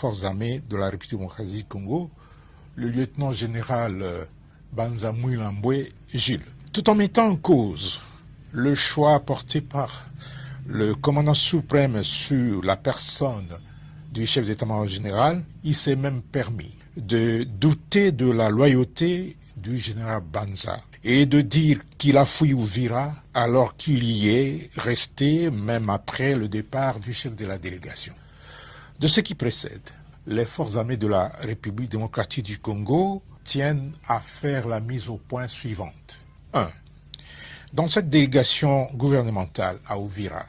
forces armées de la République démocratique du Congo, le lieutenant-général Banza Mouilambwe Gilles. Tout en mettant en cause le choix porté par le commandant suprême sur la personne du chef d'état-major général, il s'est même permis de douter de la loyauté du général Banza et de dire qu'il a fui Uvira alors qu'il y est resté même après le départ du chef de la délégation. De ce qui précède, les forces armées de la République démocratique du Congo tiennent à faire la mise au point suivante. 1. Dans cette délégation gouvernementale à Uvira,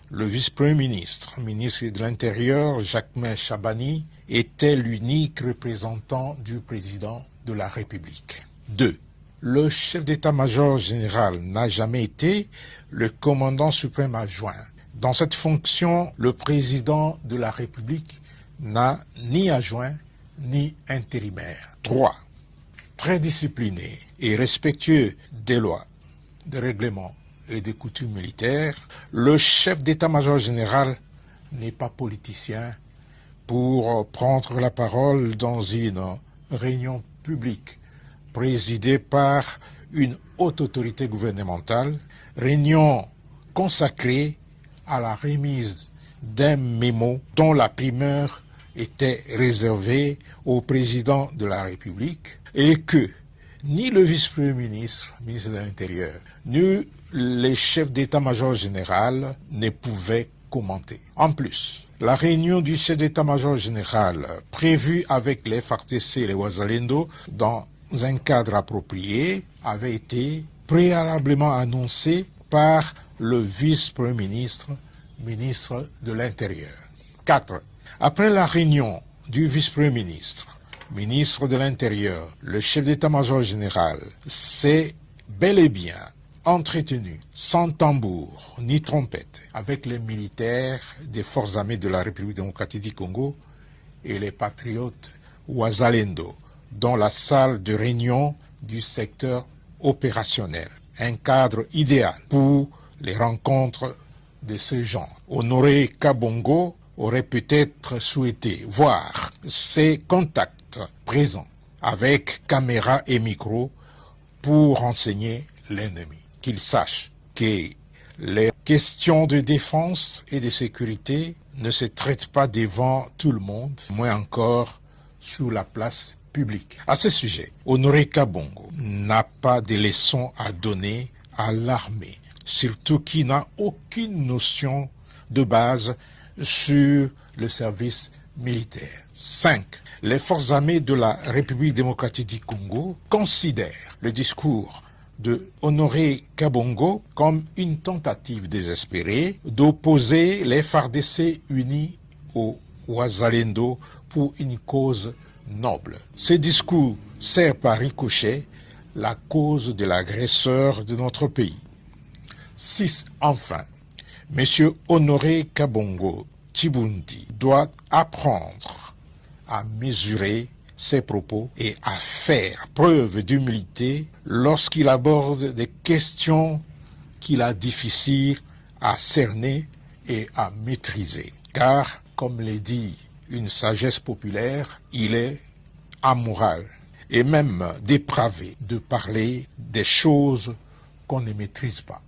le vice-premier ministre, ministre de l'Intérieur, Jacquemain Chabani, était l'unique représentant du président de la République. 2. Le chef d'état-major général n'a jamais été le commandant suprême adjoint. Dans cette fonction, le président de la République n'a ni adjoint ni intérimaire. 3. Très discipliné et respectueux des lois, des règlements et des coutumes militaires, le chef d'état-major général n'est pas politicien pour prendre la parole dans une réunion publique présidée par une haute autorité gouvernementale, réunion consacrée à la remise d'un mémo dont la primeur était réservée au président de la République et que ni le vice-premier ministre, ministre de l'Intérieur, ni les chefs d'état-major général ne pouvaient commenter. En plus, la réunion du chef d'état-major général prévue avec les FARDC et les Wazalendo dans un cadre approprié avait été préalablement annoncée par le vice-premier ministre, ministre de l'Intérieur. 4. Après la réunion du vice-premier ministre, ministre de l'Intérieur, le chef d'état-major général s'est bel et bien entretenu sans tambour ni trompette avec les militaires des forces armées de la République démocratique du Congo et les patriotes Wazalendo dans la salle de réunion du secteur opérationnel. Un cadre idéal pour les rencontres de ce genre. Honoré Kabongo aurait peut-être souhaité voir ses contacts présents avec caméra et micro pour renseigner l'ennemi. Qu'il sache que les questions de défense et de sécurité ne se traitent pas devant tout le monde, moins encore sur la place publique. À ce sujet, Honoré Kabongo n'a pas de leçons à donner à l'armée, surtout qui n'a aucune notion de base sur le service militaire. 5. Les forces armées de la République démocratique du Congo considèrent le discours de Honoré Kabongo comme une tentative désespérée d'opposer les FARDC unis au Wazalendo pour une cause noble. Ce discours sert par ricochet la cause de l'agresseur de notre pays. 6. Enfin, M. Honoré Kabongo Chibundi doit apprendre à mesurer ses propos et à faire preuve d'humilité lorsqu'il aborde des questions qu'il a difficiles à cerner et à maîtriser. Car, comme le dit une sagesse populaire, il est amoral et même dépravé de parler des choses qu'on ne maîtrise pas.